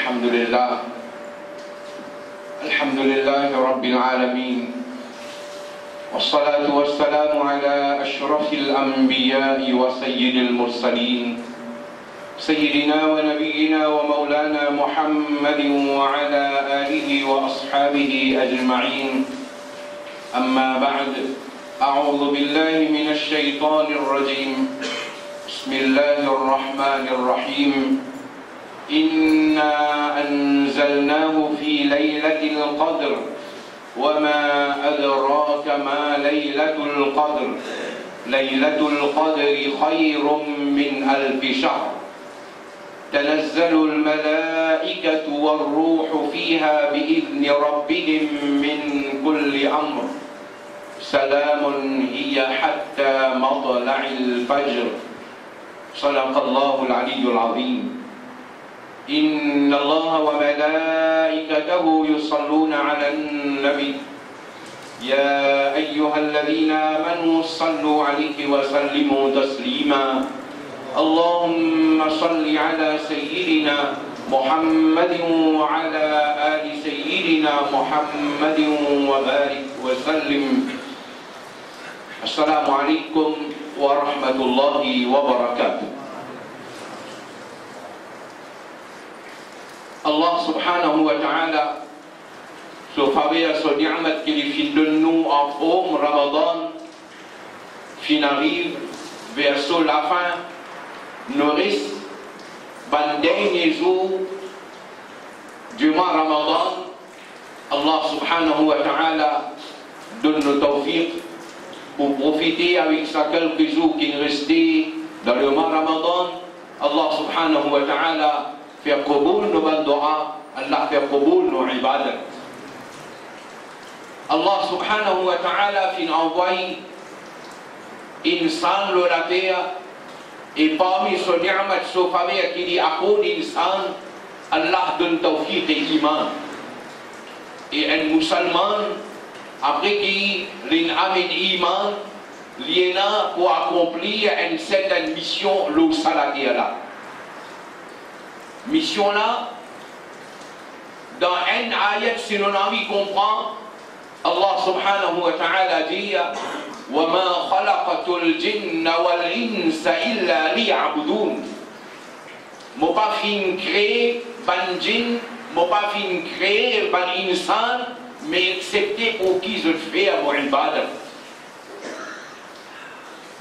الحمد لله رب العالمين، والصلاة والسلام على أشرف الأنبياء وسيد المرسلين سيدنا ونبينا ومولانا محمد وعلى آله وأصحابه أجمعين. أما بعد، أعوذ بالله من الشيطان الرجيم. بسم الله الرحمن الرحيم. إنا أنزلناه في ليلة القدر وما أدراك ما ليلة القدر. ليلة القدر خير من 1000 شهر. تنزل الملائكة والروح فيها بإذن ربهم من كل أمر. سلام هي حتى مطلع الفجر. صدق الله العلي العظيم. إن الله وملائكته يصلون على النبي يا أيها الذين آمنوا صلوا عليه وسلموا تسليما. اللهم صل على سيدنا محمد وعلى آل سيدنا محمد وبارك وسلم. السلام عليكم ورحمة الله وبركاته. Allah subhanahu wa ta'ala so faveur, so ni'mat qu'il fit de nous en homme Ramadan fin arrive vers la fin nous reste ban dernier jour du mois Ramadan. Allah subhanahu wa ta'ala donne nos tawfiq pour profiter avec ça quelques jours qui nous restaient dans le mois Ramadan. Allah subhanahu wa ta'ala faire qaboul nos doa, Allah faire qaboul nos ibadat. Allah subhanahu wa ta'ala fin envoyé insan le la terre et parmi son ni'mat son faveur qui dit à cause d'insan Allah donne tawfiq et iman. Et un musulman après qui l'inamène iman liena pour accomplir une certaine mission le salaté là. Mission là, dans un ayat, si l'on a envie de comprendre, Allah subhanahu wa ta'ala dit وَمَا خَلَقَتُ الْجِنَّ وَالْإِنسَ إِلَّا لِيَعْبُدُونَ. Moi pas fin créer ban djinn, moi pas fin créer ban insan, mais excepté pour qui je fais à mon ibadat.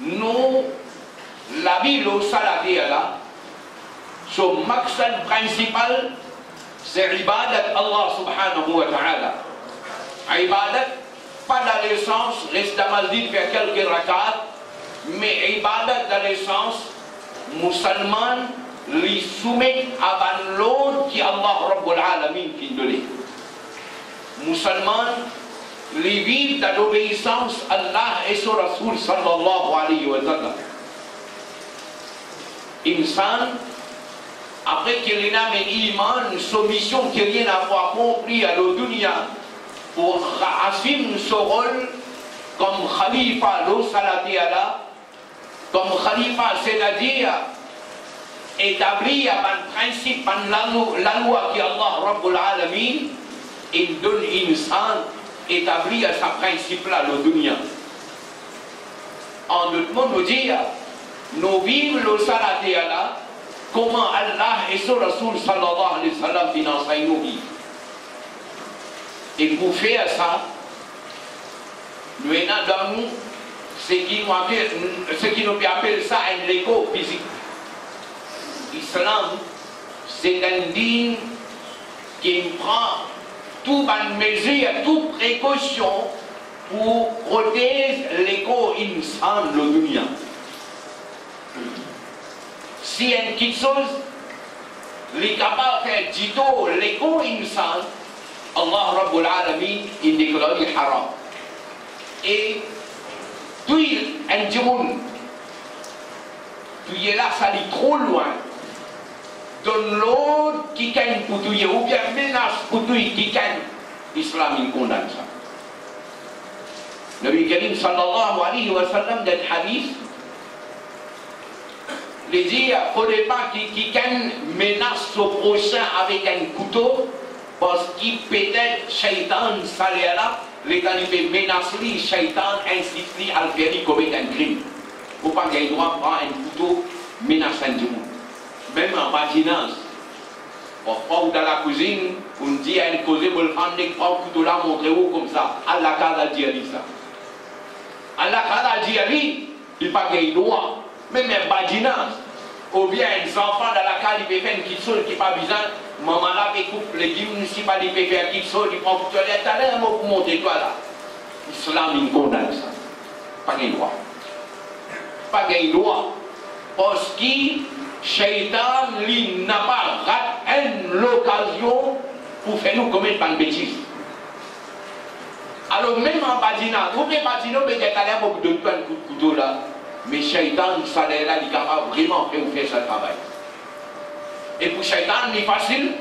Nous, la vie au salaté là, son maqsad principal, c'est ibadat Allah subhanahu wa ta'ala. Ibadat, pas dans le sens, reste à masjid faire quelques rakats, mais ibadat dans le sens, musulman, lui soumet à l'autre qui Allah Rabbul Alamin qui donne. Musulman, lui vivent dans l'obéissance à Allah et son Rasoul sallallahu alayhi wa sallam. Insan, après qu'il a mis iman, son mission qui rien à voir compris à la dunya pour assumer son rôle comme khalifa l'eau salati Allah, comme khalifa c'est-à-dire établir un principe, la loi qui Allah Rabbul Alamin, il donne insan établir sa principe là la dunya. En d'autres mots, nous dire, nous vivons le salati Allah. Comment Allah et son Rasoul sallallahu alayhi wa sallam financent nos vies. Et pour faire ça, nous avons dans nous ce qui nous appelle ça un égo physique. L'islam, c'est un dîme qui prend toute mesure, toute précaution pour protéger l'égo insan de l'dunya. Si une petite chose, les capables de faire dito, l'égo insan, Allah Rabbul Alamin, il déclare le haram. Et puis, un djimoun, puis là, ça allait trop loin. Donne l'autre qui gagne pour tuer, ou bien menace pour tuer qui gagne, l'islam, il condamne ça. Nabi Karim sallallahu alayhi wa sallam, dans le hadith, les dire, il ne faudrait pas quelqu'un menace au prochain avec un couteau, parce qu'il peut-être, Shaitan, ça l'est là, les gars, il menace lui, Shaitan incite lui à le faire commettre un crime. Il ne faut pas qu'il ait droit de prendre un couteau, menacer un monde. Même en voisinage. Parfois, dans la cuisine, on dit à une cause, vous le prenez, prendre un couteau là, montrez-vous comme ça. À la case à dire ça. À la case à dire, il n'y a pas qu'il droit. Même un voisinage. Ou bien un enfant dans la case, il peut faire une petite chose qui n'est pas bizarre. Maman là, il coupe les légumes municipaux, il peut faire une petite chose, il prend un couteau là, t'as l'air pour monter toi là. L'islam, il condamne ça. Pas qu'il droit. Pas qu'il droit. Parce que Shaitan, lui, n'a pas raté l'occasion pour faire nous commettre une bêtise. Alors, même en badina, vous pouvez badina, mais il y a beaucoup de couteau là. Mais Shaitan, ça là, il est capable vraiment de faire ce travail. Et pour Shaitan, c'est facile.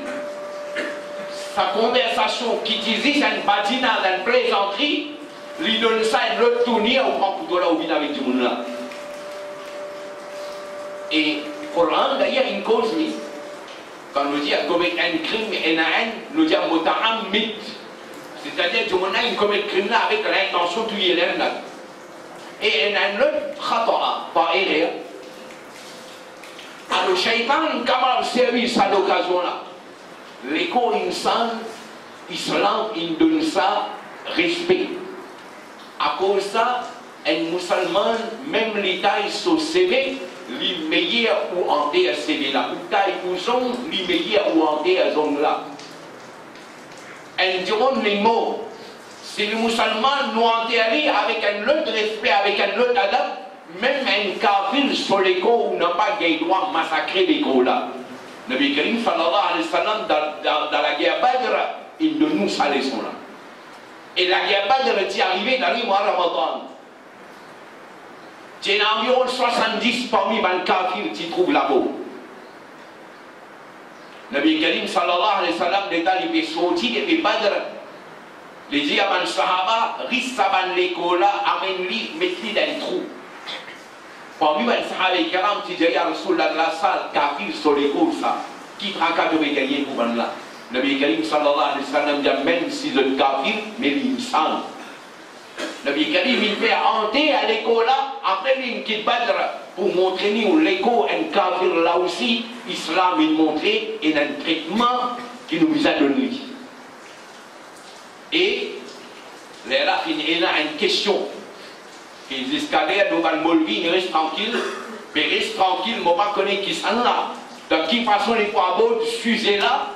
Sa conversation qui disait, c'est une badina, une plaisanterie, lui donne ça, une autre tournée, on prend couteau là, on vient avec tout le monde là. Et le Coran, d'ailleurs, une cause, quand nous disons commettre un crime et un haine, nous disons mota'am mit. C'est-à-dire que nous avons commis un crime là avec l'intention de tuer l'homme là. Et un autre khata'a, par erreur. Alors, le Shaitan, comment le service à l'occasion là? L'écho insan, l'islam, il donne ça respect. À cause de ça, un musulman, même l'État, il se CV, les meilleurs ou en terre CV là, ou taille ou zone, les meilleurs ou en terre zone là. Un diront les mots, si les musulmans nous enterrent avec un autre respect, avec un autre adab, même un kafir sur l'écho où n'a pas le droit de massacrer l'écho là. Nabi Karim sallallahu alayhi wa sallam dans la guerre Badr, il donne nous sa leçon là. Et la guerre Badr est arrivée dans le mois Ramadan. Il y a environ 70 parmi les kafirs qui trouvent là-bas. Nabi Karim sallallahu alayhi wa sallam, l'état il est sorti et Badr, les diamants sahaba, rissaban l'école là, amène-lui, mets-lui dans le trou. Parmi les sahaba et karam, qui disent à Rasulullah de la salle, kafir sur l'école ça, qui traque de gagner pour là. Nabi Karim sallallahu alayhi wa sallam dit, même si c'est kafir, mais il me semble. Nabi Karim, il fait hanter à l'école là, après il quitte Badr pour montrer nous l'école, un kafir là aussi, l'islam il montrait, et un traitement qui nous a donné. Et là, il y a une question. Ils escalèrent, nous allons molvi, il reste tranquille, mais reste tranquille, je ne pas connaître qui sont là. De quelle façon les poids de ce sujet là?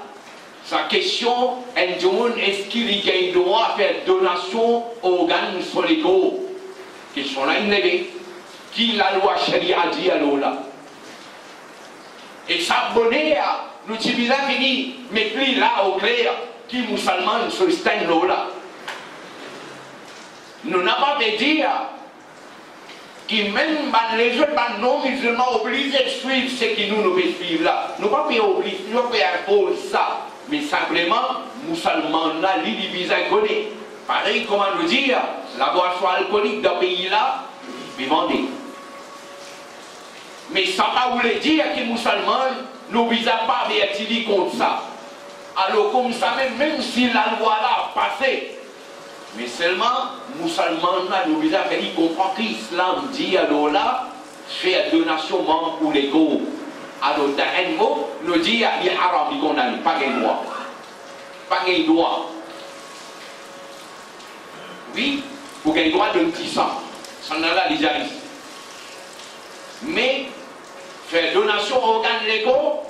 Sa question, est-ce qu'il y a le droit à faire donation aux organes sur les corps? Question là, il n'est qui la loi Sharia dit à l'eau là. Et s'abonner à l'utilisation fini, mais lui là au clair, qui musulman sur le stand là. Nous n'avons pas de dire que même les autres non-musulmans obligés de suivre ce que nous devons suivre là. Nous ne pouvons pas obliger, nous ne pouvons pas imposer ça. Mais simplement, musulmans là, l'idivise connaît. Pareil, comment nous dire, la boisson alcoolique d'un pays là, il est vendue. Mais ça ne veut pas dire que les musulmans ne visent pas à vertir contre ça. Alors comme ça, même si la loi là a passé, mais seulement, les musulmans là, nous visent à faire comprendre que l'islam dit alors là, faire donation membre pour les corps. Alors, dans un mot, nous dit, il y a haram, il condamne, pas de droit. Pas de droit. Oui, pour qu'il y ait droit d'un petit sang. Ça n'a là déjà ici. Mais, faire donation aux organes légaux,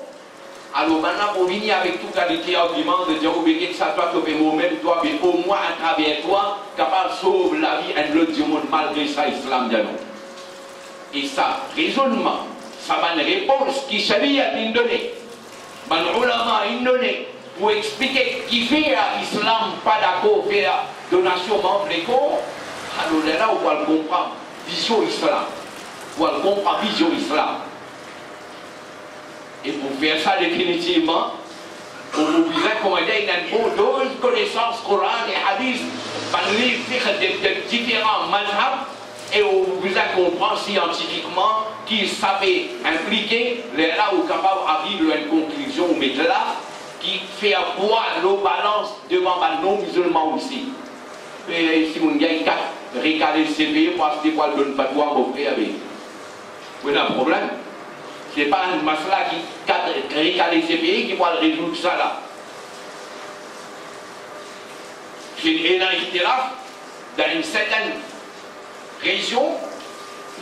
alors maintenant, pour venir avec tout qualité argument de dire, que ça toi, tu fais moi-même, toi, mais au moins à travers toi, capable de sauver la vie d'un autre du monde, malgré ça, l'islam dit non. Et ça, raisonnement. Ça va une réponse qui Sharia a donnée. Les ulama a donné pour expliquer qui fait l'islam pas d'accord faire donation membre des corps. Alors là, on va comprendre vision islam. On va comprendre vision islam. Et pour faire ça définitivement, on vous a commandé une bonne dose de connaissances Coran et Hadith, par les différents mazhab, et on vous a compris scientifiquement qui savait impliquer, les là où capable d'arriver à une conclusion, mais là, qui fait avoir nos balances devant les non-musulmans aussi. Et si vous avez 4 récalés CPE, parce que vous ne pas pouvoir m'offrir avec. Vous avez un problème. Ce n'est pas un masla qui 4 récalés CPE qui va résoudre ça là. C'est une ikhtilaf dans une certaine région,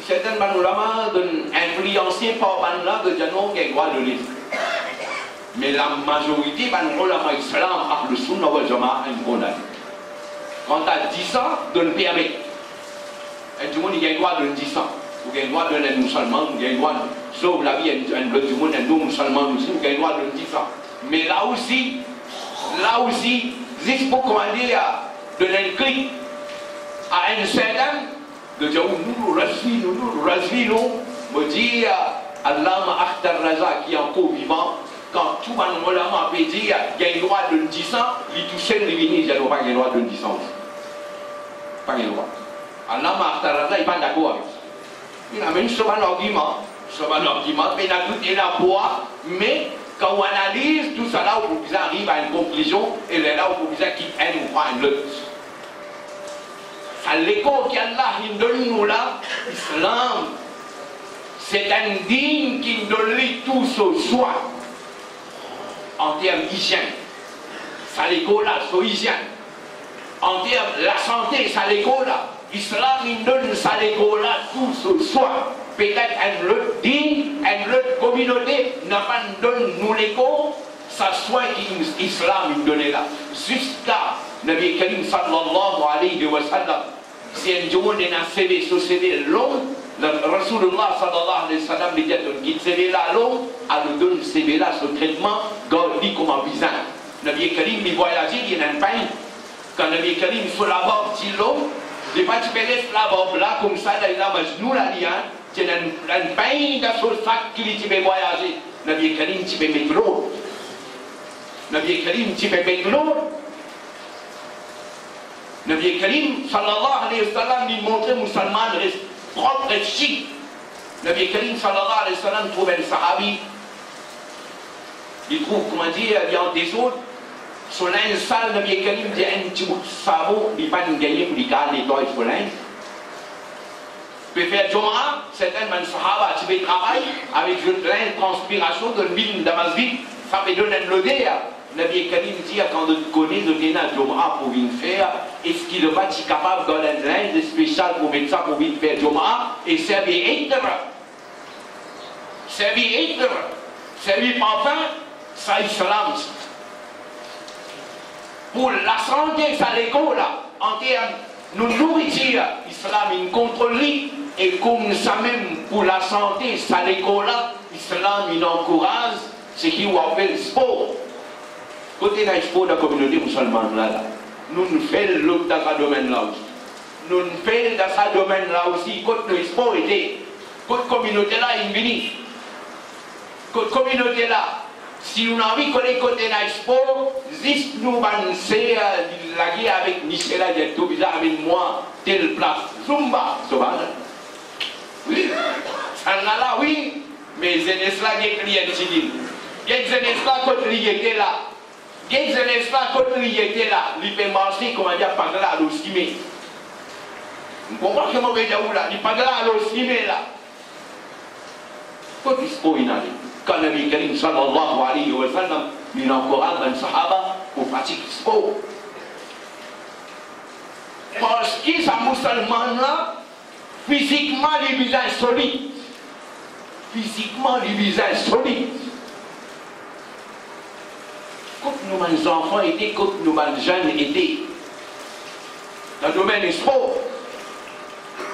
certaines ulama influencées par là de dire non, qu'il y a droit de l'État. Mais la majorité des ulama islam, le sunna wal jama'a, ils condamnent. Quand tu as 10 ans, donne permet. Et tout le monde il a le droit de 10 ans. Vous avez le droit de les musulmans, vous avez le droit de sauver la vie, un bleu du monde, un non musulman aussi, vous avez le droit de 10 ans. Mais là aussi, juste pour commander de l'incliner à un certain, de dire nous rasvilons, me dire Allah ma'akhtar raza qui est encore vivant, quand tout le monde peut dire il y a le droit de 10 ans, il touche le vini, il n'y a pas le droit de 10 ans. Pas le droit. Allah ma'akhtar raza, il n'est pas d'accord avec ça. Il amène sur un argument, mais il a tout la poids, mais quand on analyse tout ça là, on arrive à une conclusion, et là où on quitte un ou pas un autre. À l'école qu'Allah donne nous là, l'islam, c'est un digne qui nous donne tous au soin, en termes d'hygiène. Ça l'école là, c'est hygiène. En termes de la santé, ça l'école là. L'islam, il donne ça l'école là, tous au soin. Peut-être un autre digne, une autre communauté n'a pas donné nous l'école, ça soit l'islam il donne là. Jusqu'à Nabi Karim sallallahu alayhi wa sallam, c'est un jour dans un société long, le Rasulullah sallallahu alayhi wa sallam lui dit qu'il CV là long, à nous donner CV là ce traitement, dit comme un visage. Nabi Karim il voyage, il y a un pain. Quand Nabi Karim fait la barbe si long, il va te laisser la barbe là comme ça, il a nous la liane. C'est un pain de ce sac qui va voyager. Nabi Karim, tu peux mettre l'eau. Nabi Karim, tu peux mettre l'eau. Nabi Karim, sallallahu alayhi wa sallam, il montrait aux musulmans propre et chic. Nabi Karim, sallallahu alayhi wa sallam, trouve un sahabi. Il trouve, comment dire, il y a des autres. Sur l'un sale, Nabi Karim dit un petit bout de savon, il va nous gagner pour les gars, nettoyer sur l'un. Tu peux faire Jum'a, certains Sahaba, tu peux travailler avec une transpiration de l'huile d'Amazvit, ça peut donner un l'odeur. Nabi Karim dit quand tu connais le Géna Jum'a pour venir faire, est-ce qu'il va être capable de donner un linge spécial pour mettre ça pour venir faire Jum'a et servir Eidr? Servir Eidr, servir parfum, ça islam. Pour la santé, ça l'école, en termes de nourriture, l'islam il contrôle. Et comme ça même pour la santé, ça l'école là, l'islam il encourage ce qui appelle le sport. Côté du sport de la communauté musulmane là, nous faisons l'autre dans ce domaine là aussi. Nous faisons dans ce domaine là aussi, côté le sport était, côté communauté là, il vient. Côté communauté là, si on a envie de connaître côté du sport, juste nous lancer la guerre avec Michel, il est tout bizarre avec moi, telle place, Zumba, oui, ça là, oui, mais c'est là qui est client civil. C'est là qui était là. C'est là qui était là. Il peut marcher, comment dire, par là, à l'ostimé. Vous comprenez comment on va dire là? Il parle là, à l'ostimé là. Quand il se pose, il a dit, quand le Nabi Karim sallallahu alayhi wa sallam, il encourage un sahaba pour pratiquer le sport. Parce que ces musulmans là, physiquement, les visages solides. Physiquement, les visages solides. Quand nos enfants étaient, quand nos jeunes étaient, dans le domaine du sport,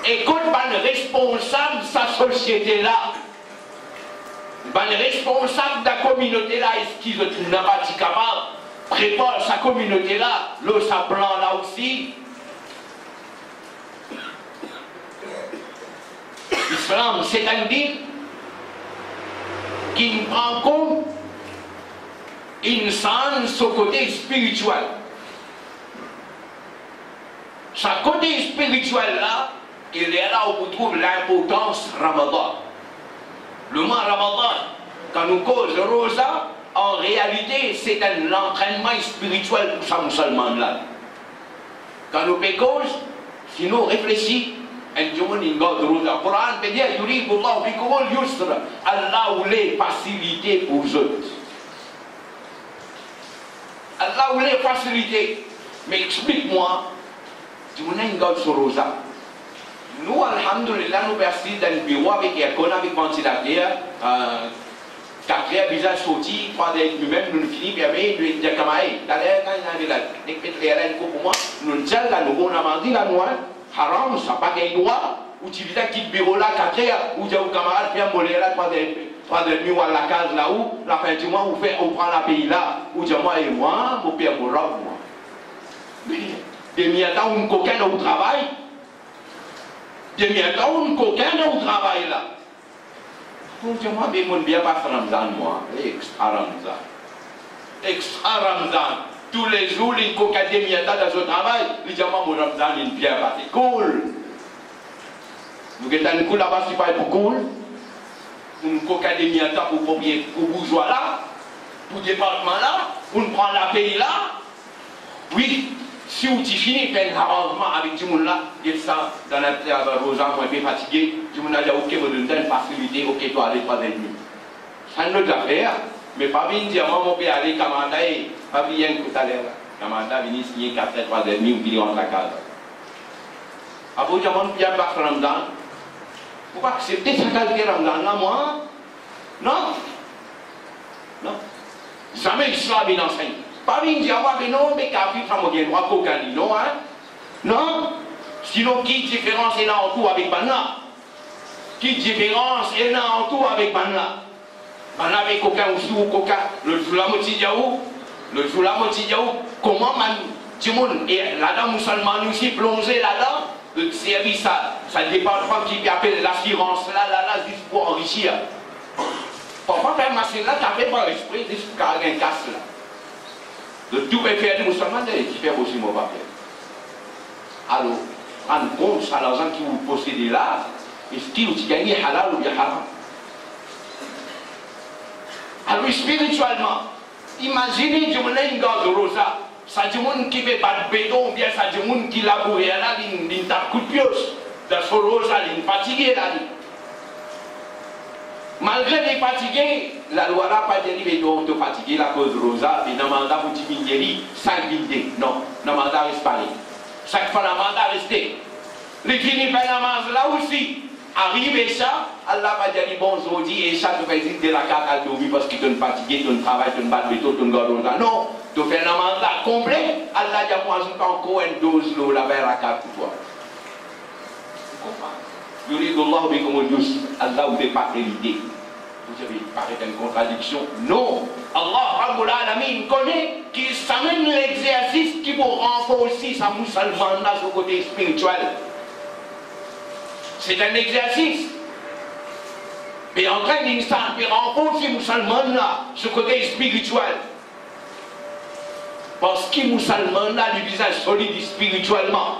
et quand les responsables de sa société-là, les responsables de la communauté-là, est-ce qu'ils ne sont pas capables de préparer sa communauté-là, sa plan là aussi? L'islam, c'est un dîme qui prend compte insan son côté spirituel. Sa côté spirituel là, il est là où on trouve l'importance Ramadan. Le mois Ramadan, quand nous cause Rosa, en réalité, c'est un entraînement spirituel pour ça musulman-là. Quand nous pécons, si nous réfléchissons, Quran peut dire Allah voulait faciliter pour eux. Allah voulait faciliter. Mais explique-moi, tu m'as dit que sur Rosa. Nous, alhamdulillah, nous persistons dans le bureau avec l'école, avec le ventilateur. Quatre visage sorti, trois des nous-mêmes, nous finissons, puis après, nous disons comme ça. D'ailleurs, quand il y a des pétroliers pour moi, nous disons là, nous avons dit là, nous, haram, ça n'a pas de droit. Ou tu vis dans le bureau là, 4 heures, ou tu as un camarade qui a molé là, 3 de nuit, ou à la case là où, la fin du mois, on prend la pays là, ou tu as moi et moi, mon père, mon robe, moi. Mais, demi-temps, on coquin au travail. Demi-temps, on coquin au travail là. Donc, moi, mais mon bien pas Ramzan, moi. Extra Ramzan. Extra Ramzan. Tous les jours, il coquin demi-temps dans son travail. Il dit, moi, mon Ramzan, il vient pas. C'est cool. Nous avons un coup là-bas, c'est pas pour cool. Nous avons coquin demi-temps pour bourgeois là. Pour département là. On prend la pays là. Oui. Si vous finissez par un arrangement avec tout le monde là, et ça, dans la Rosa, moi, je suis fatigué, tout le monde a dit, ok, vous donnez une facilité, ok, toi, allez, 3 et demi. C'est une autre affaire, mais pas bien dire, moi, mon père, allez, Kamanda, pas bien tout à l'heure. Kamanda, venez signer 4 et 3 et demi, ou qu'il rentre à la case. Après, je demande, bien, par Ramadan, pourquoi accepter sa qualité Ramadan là, moi? Non? Non? Jamais l'islam, il enseigne. Pas bien dire, mais non, mais Kafir, ça m'a dit, droit qu'aucun dit, non, hein? Non? Sinon, qui différence est là en tout avec Banna? Qui différence est là en tout avec Banna? Banna avec coquin aussi ou coquin? Le jour la moitié diaou? Le jour la moitié diaou? Comment man, du monde, et là-dedans, musulman aussi plongé là-dedans? Le service, ça département qui appelle l'assurance là, juste pour enrichir. Parfois, faire machine là, tu fait par esprit, juste pour carrer un casse là. De tout faire des musulmans, qui fait aussi mon papier. Alors, en compte, ça l'argent que vous possédez là, est-ce que vous gagnez halal ou bien haram? Alors, spirituellement, imaginez, je me l'ai une garde rosa, ça dit monde qui fait pas de béton, ou bien ça dit monde qui laboure là, il tape coup de pioche. Dans ce rosa, il est fatigué là. Malgré les fatigués, la loi n'a pas dit que tu es fatigué la cause rosa, et le mandat pour t'imiter, 5 guidés. Non, le mandat reste pas. Chaque fois, le mandat reste. Les finis par la manche là aussi. Arrive ça, Allah va dire bon, aujourd'hui, et ça, tu fais de la carte à dormir parce que tu es fatigué, tu travailles, tu bats béton, tu gardes rosa. Non, tu fais un mandat complet. Allah dit moi, je prends encore une dose de la verre à carte pour toi. Tu comprends? Allah vous fait pas l'idée. Vous avez paraît une contradiction. Non. Allah Rabbul Alamin connaît qu'il s'amène l'exercice qui vous renforcer sa musulmane sur le côté spirituel. C'est un exercice. Mais en train d'instant, il renforce les musulmans là sur le côté spirituel. Parce que les musulmans là, le visage solide spirituellement.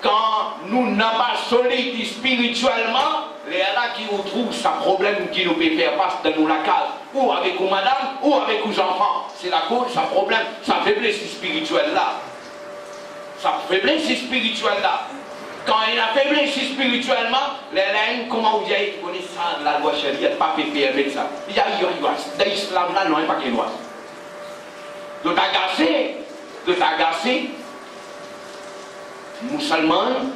Quand nous n'avons pas solide spirituellement, les là qui nous trouvent ce problème qui nous fait faire face dans la case, ou avec nous madame, ou avec nos enfants. C'est la cause, ce problème, sa faiblesse spirituelle là. Sa faiblesse spirituelle là. Quand il a faiblesse spirituellement, les laines, comment vous dites, vous connaissez ça, la loi chérie, il n'y a pas fait permettre ça. Il y a dans l'islam là, non, il n'y a pas qu'il loi. De t'agacer, musulman,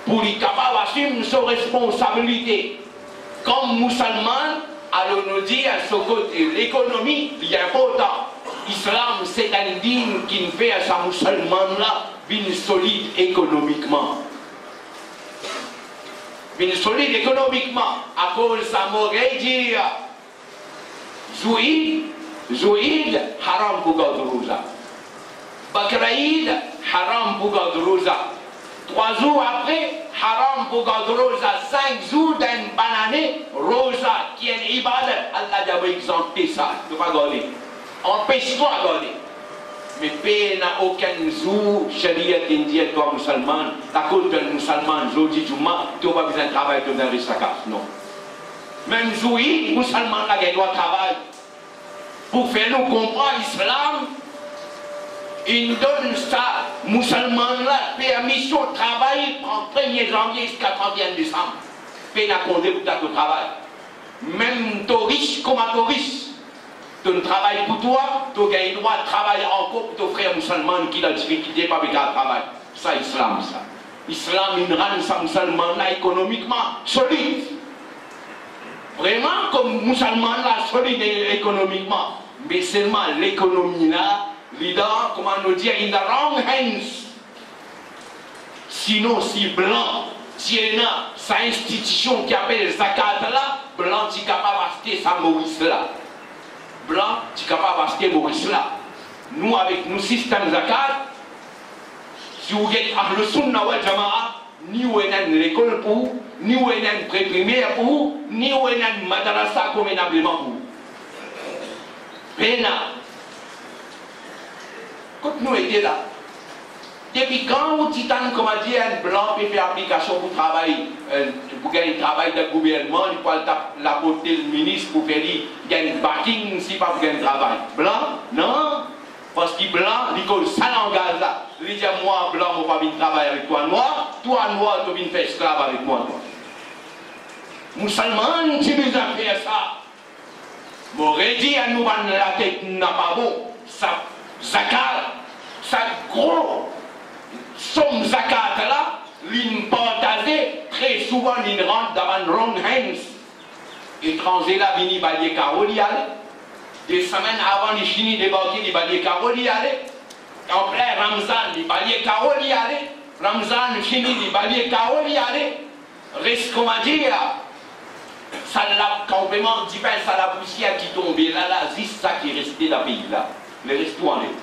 pour les capables d'assumer ses responsabilités. Comme musulman, alors nous dit à ce côté, l'économie, il est important. L'islam, c'est un digne qui fait à sa musulman là, bien solide économiquement. Bien solide économiquement, à cause de sa m'aurait dit, Zouïd, haram pour Gadrouza. Bakraïd, haram pour Gadrouza. 3 jours après, haram pour Gadrouza. 5 jours d'une banane, rosa, qui est une ibadat. Allah a exempté ça. Tu ne peux pas garder. Empêche-toi de garder. Mais paix n'a aucun jour, charia indien, toi musulman, la cause d'un musulman, aujourd'hui, tu n'as pas besoin de travailler dans un restaurant. Non. Même jour, les musulmans ont le droit de travail. Pour faire nous comprendre l'islam, il donne ça, musulmans la permission de travailler en 1er janvier jusqu'à 31 décembre. Peine à compter pour le travail. Même toi riche comme toi riche, tu travailles pour toi, tu as le droit de travailler encore pour ton frère musulman qui a la difficulté pas avec le travail. Ça, l'islam, ça. L'islam, il rend ça musulman là économiquement solide. Vraiment comme musulman là solide économiquement. Mais seulement l'économie là, leader, comment nous dire, in the wrong hands. Sinon, si blanc, si il y a sa institution qui appelle zakat là, blanc, tu es capable d'acheter sa Maurice là. Blanc, tu es capable d'acheter Maurice là. Nous, avec nos systèmes zakat, si vous êtes à le sunna wal jama'a, ni où est l'école pour, ni où est pré-primaire pour, ni où est madrasa convenablement pour. Pena. Quand nous étions là, depuis quand vous dites comment dire un blanc peut faire application pour travailler, pour gagner le travail de gouvernement, il faut l'apporter le ministre pour faire gagner backing si pas pour gagner le travail. Blanc? Non. Parce que blanc, il colle ça langage là. Il dit moi blanc, je ne vais pas venir travailler avec toi noir, toi noir, tu viens faire esclave avec moi. Musulman, tu veux faire ça. M'aurait dit à nous, la tête n'a pas bon. Ça, zakat, ça gros, somme zakat là, l'importation, très souvent, il rentre dans wrong hands. Étranger là, vini balier caroli aller. Des semaines avant, il finit de débarquer, il balier caroli aller. En plein Ramzan, il balier caroli aller. Ramzan finit, il balier caroli aller. Reste comme à dire. Ça l'a complètement dit, ça la poussière qui tombait là, c'est ça qui est resté dans le pays là. Le reste tout en est.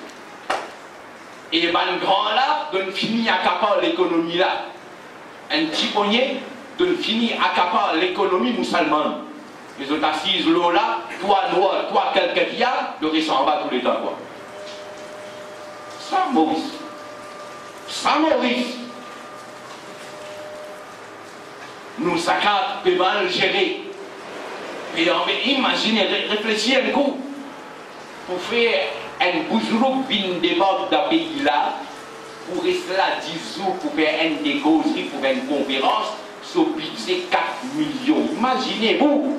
Et les grands là, donnent fini à capar l'économie là. Un petit poignet, donnent fini à capar l'économie musulmane. Les autres assises là, toi noir, toi quelqu'un qui a, le reste en bas tous les temps quoi. Ça Maurice. Ça Maurice. Nous zakat peut mal gérer. Et imaginez, réfléchissez un coup. Pour faire un boujrouk vin débat d'un pays là, pour rester là 10 jours, pour faire une causerie, pour faire une conférence, sur budget 4 millions. Imaginez-vous,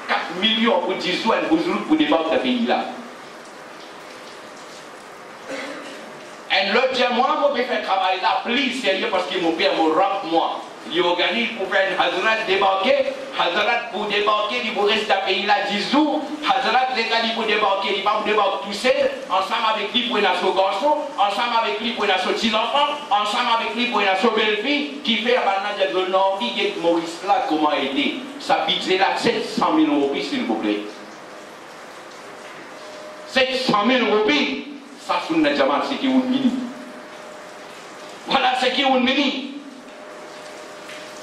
4 millions pour 10 jours, un boujrouk pour débat d'un pays là. Et l'autre dit, moi, je vais faire travail là, plus sérieux, parce que mon père me rappe moi. Il organise pour faire une Hazrat débarquer, Hazrat pour débarquer, il vous reste dans le pays là 10 jours, Hazrat les gars pour débarquer, il va vous débarquer tout seul, ensemble avec lui pour une asso garçon, ensemble avec lui pour une asso petits enfants, ensemble avec lui pour une asso belle fille, qui fait à Banana de Nord, qui est Maurice là, comment aider. Ça budget là 700 000 roupies s'il vous plaît. 700 000 roupies, ça c'est une jamane, c'est qui est une mini. Voilà ce qui est une mini.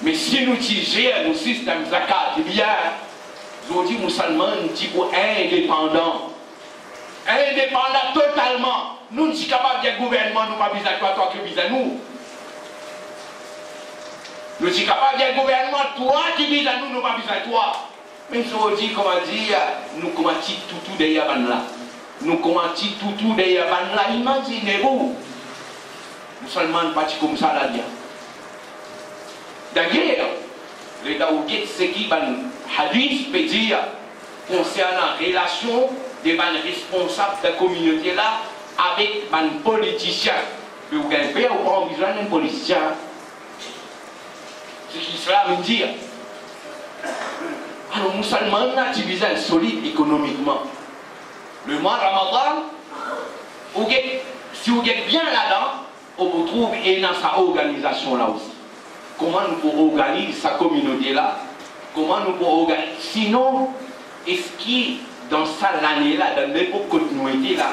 Mais si nous gérons nos systèmes zakat, il y a, aujourd'hui, musulmans, nous sommes indépendants. Indépendants totalement. Nous ne sommes pas capables de gouvernement, nous ne sommes pas toi qui vis à nous. Nous sommes capables de gouvernement, toi qui vis à nous, nous ne sommes pas à toi. Mais aujourd'hui, comment dire, nous commençons tout derrière là. Nous commençons tout derrière là. Imaginez-vous. Musulmans, pas comme ça là. D'ailleurs, les Daouguettes, ce qui hadith peut dire concernant la relation des responsables de la communauté là avec les politiciens. Vous avez fait ou pas besoin d'un politicien? C'est ce que l'islam dit. Alors, les musulmans sont divisés solide économiquement. Le mois de Ramadan, si vous êtes bien là-dedans, on vous trouve dans sa organisation là aussi. Comment nous pouvons organiser sa communauté là? Comment nous pouvons organiser? Sinon, est-ce qu'il dans ça l'année là, dans l'époque continuité là,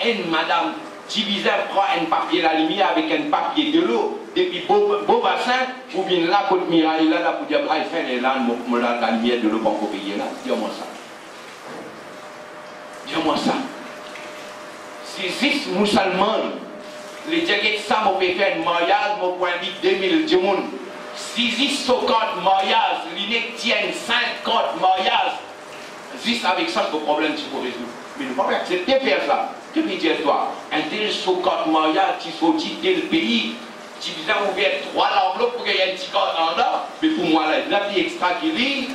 une madame divisée prend un papier la lumière avec un papier de l'eau, depuis beau bassin, ou bien là, pour miraille là, pour dire, il fait là, la lumière de l'eau pour payer là. Dis-moi ça. Dis-moi ça. Si 6 musulmans, les diaguettes ça, on peut faire un mariage, on peut inviter 2000 djimoun. si 50 mariages, l'INEC tiennent 50 mariages, juste avec ça, le problème, tu peux résoudre. Mais nous ne pouvons pas accepter faire ça. Que peux dire toi? Un tel 50 mariages, tu faut quitter le pays, tu viens ouvrir 3 l'enveloppe pour qu'il y ait un petit code en là. Mais pour moi, là, la vie extra qui lit,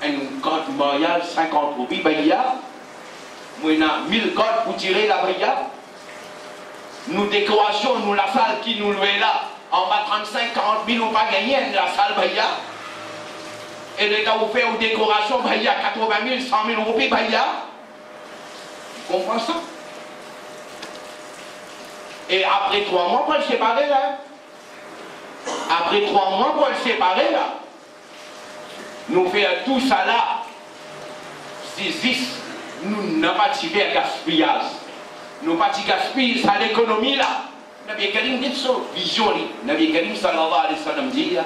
un code mariage, 50 roupies, ben il y a. Moi, il y a 1000 codes pour tirer la brigade. Nous décorations, nous la salle qui nous louait là, en bas 35, 40 000, on pas gagné la salle brigade. Et les gars, vous faites une décoration, ben il y a 80 000, 100 000 roupies, ben il y a. Tu comprends ça? Et après 3 mois, pour le séparer là. Après 3 mois, pour le séparer là. Nous faisons tout ça là. C'est nous n'avons pas tiré un gaspillage. Nous n'avons pas tiré gaspillage à l'économie là. Nabi Karim dit ça, vision. Nabi Karim sallallahu alayhi wa sallam dit,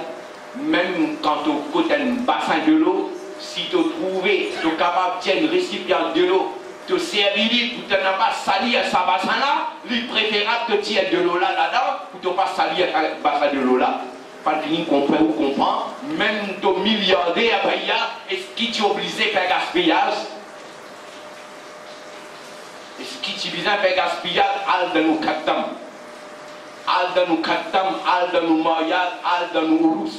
même quand tu côté un bassin de l'eau, si tu trouves, tu es capable de tenir un récipient de l'eau, tu servir pour ne pas salir ce bassin là, il est préférable que tu aies de l'eau là-dedans, pour ne pas salir ce bassin de l'eau là. Pas de ligne comprend ou comprend, même ton milliardaire, est-ce que tu es obligé de faire gaspillage? Est-ce que tu es obligé de faire gaspillage? Al de nous kattam, al de nous kattam, al de nous mariage, al de nous urus.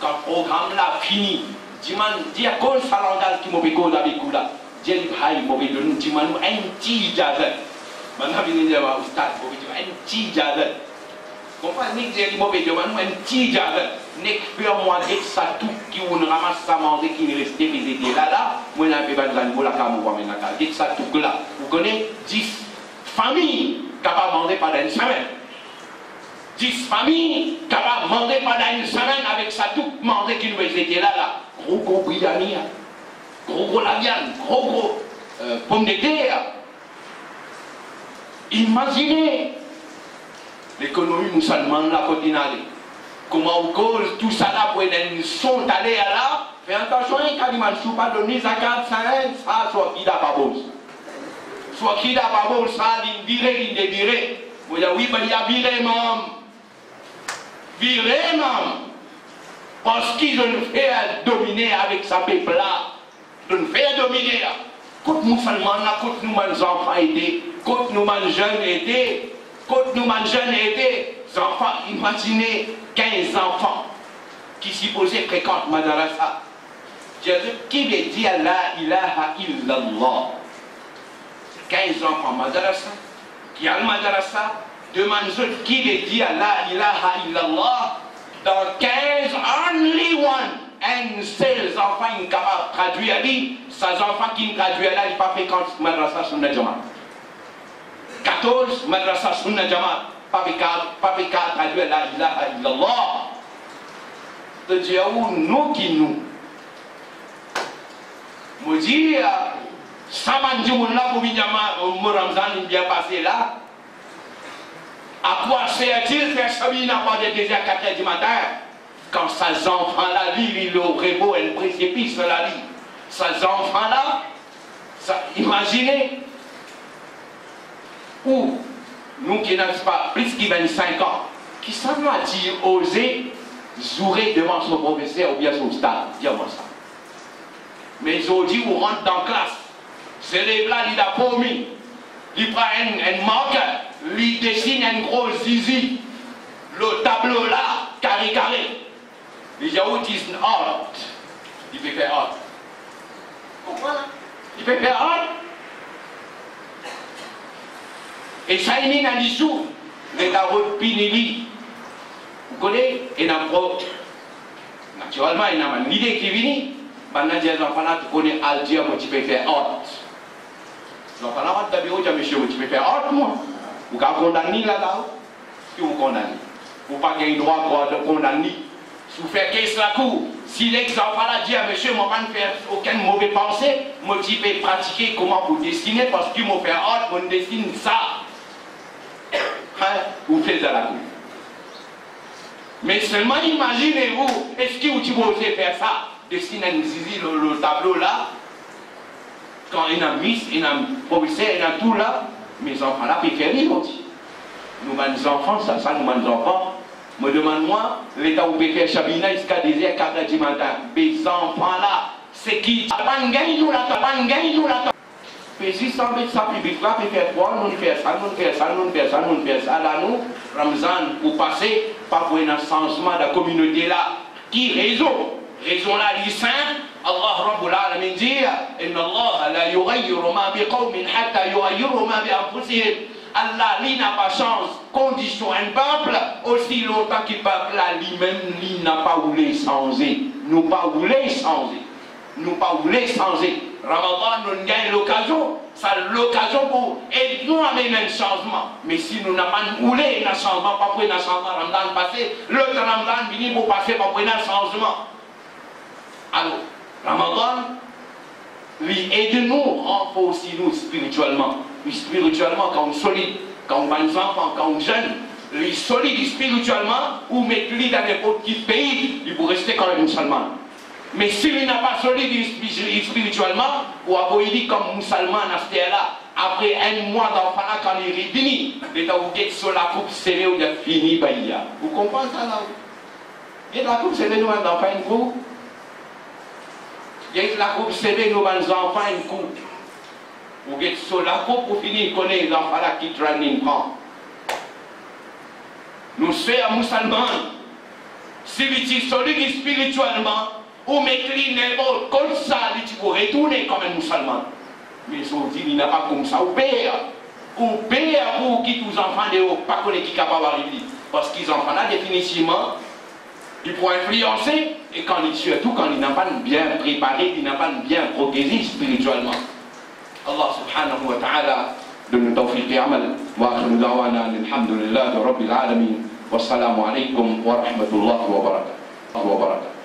Quand le programme là fini, dis à cause de l'angale qui m'a fait cause avec vous là, dis à l'Ibrahim, m'a fait de nous, dis-moi un petit jazz. Maintenant, je vais dire au stade, un petit jazz. Comprenez que j'ai dit, mauvais Dieu, un petit jardin, n'est que moi, et ça tout qui on ramasse ça manger qui ne restait, mais était là, moi, je n'ai pas besoin de la cam, moi, maintenant, et ça tout là. Vous connaissez 10 familles capables de manger pendant une semaine. 10 familles capables de manger pendant une semaine avec ça tout manger qui nous était là. Gros biryani, gros la viande, gros pommes de terre. Imaginez. L'économie musulmane la continentale. Comment on cause tout ça là pour une son d'aller là? Fais attention, quand il m'a pas donné zakat, ça soit qui d'abord. Soit qui d'abord, ça, il viré. Vous dites oui, mais il y a viré, maman. Viré, maman. Parce qu'ils ont fait dominer avec sa peuple là. Ils ont fait dominer. Quand nous musulmans là, quand nous les enfants étaient, quand nous les jeunes étaient, quand nous les jeunes étaient, les enfants, imaginez 15 enfants qui supposaient fréquentent Madrasa. Jésus qui veut dire la ilaha illallah. 15 enfants Madrasa, qui a le Madrasa, demande qui veut dire la ilaha illallah. Dans 15, only one. Un seul enfant qui est capable de traduire à lui, ces enfants qui ne traduisent là, ils ne fréquentent Madrasa Sunna Jamaat. 14 Madrasa Sunna Jamaat, pas de traduire la ilaha illallah. De dire où nous qui nous. Me dire, ça m'a dit, on l'a pour le Ramzan bien passé là. À quoi sert-il faire ça, il n'a pas de désir à 4 h du matin? Quand ces enfants-là, il aurait beau un précipice la vie. Ces enfants-là, imaginez, où nous qui n'avons pas plus de 25 ans, qui savent oser jouer devant son professeur ou bien son stade, dis-moi ça. Mais aujourd'hui, on rentre dans la classe, c'est les blancs, il a promis, il prend un marqueur, il dessine un gros zizi, le tableau là, carré. Il dit, what is art? Il peut faire art. Voilà. Il peut faire art. Et ça, il y a des sous. Les tarots Pinelli. Vous connaissez? Et naturellement, il y a une idée qui vient. Maintenant, les enfants là, tu connais Alger, moi, tu peux faire art. Les enfants là, tu peux dire, monsieur, tu peux faire art, moi. Vous pouvez condamner là-bas. Qui vous condamne? Vous n'avez pas le droit de condamner. Si vous faites qu'est-ce la cour, si l'exemple là dit à monsieur, moi pas ne faire aucune mauvaise pensée, moi je vais pratiquer comment vous dessinez parce que moi faire art, moi dessine ça. Hein? Vous faites à la cour. Mais seulement imaginez-vous, est-ce que vous osez faire ça? Dessiner un zizi le tableau là, quand il y a un miss, il y a un professeur, il y a tout là, mes enfants là peuvent faire rire aussi. Nous, mes enfants, ça, nous, mes enfants, Me demande-moi, l'État où peut faire Chabina jusqu'à 10h, 4h du matin. Les enfants là, c'est qui? Pas de gain, nous l'attendons, pas de gain, nous l'attendons. Mais si ça met ça public là, peut faire quoi? Nous faire ça, nous faire ça, nous faire ça, nous faire ça. Là, nous, Ramzan, pour passer, pas pour un changement de la communauté là. Qui raison? Raison là, il est simple. Allah Rabbul Alamin dit Inna Allah la yughayyiru ma biqawmin hatta yughayyiru ma bi anfusihim. Allah, lui n'a pas chance, condition un peuple, aussi longtemps qu'il peuple là, lui-même, lui n'a pas voulu changer. Nous pas voulu changer. Nous pas voulu changer. Ramadan nous gagne l'occasion, ça l'occasion pour aider nous à mener un changement. Mais si nous n'avons pas voulu un changement, pas pour un changement, Ramadan passé, l'autre Ramadan venu pour passer, pas pour un changement. Alors, Ramadan, lui aide-nous, renforce-nous spirituellement. Lui spirituellement, quand on est solide, quand on est enfant, quand on est jeune, lui solide spirituellement, ou mettre-lui dans n'importe quel pays, il peut rester quand même musulman. Mais s'il n'a pas solide spirituellement, ou avoir dit comme musulman à ce là, après un mois d'enfant là, quand il est fini, l'État vous dit sur la coupe serrée où il a fini, vous comprenez ça là? Il y a la coupe serrée, nous, d'enfant, une coupe. Il y a la coupe serrée, nous, enfants, une coupe. Vous êtes sur la coupe pour finir, connaître les enfants là qui training prend. Nous sommes musulmans. Si vous êtes solide spirituellement, ou mettez n'importe comme ça, vous retourner comme un musulman. Mais on dit il n'a pas comme ça. Ou père pour qui tous les enfants de pas connaître qui capable d'arriver. Parce qu'ils enfants là, définitivement, ils pourront influencer. Et quand ils, surtout quand ils n'ont pas bien préparé, ils n'ont pas bien protégé spirituellement. Allah subhanahu wa ta'ala donne tawfiq amal. Wa akhiru da'wana alhamdulillahi rabbil alamin. Wassalamu alaikum wa rahmatullahi wa barakatuh.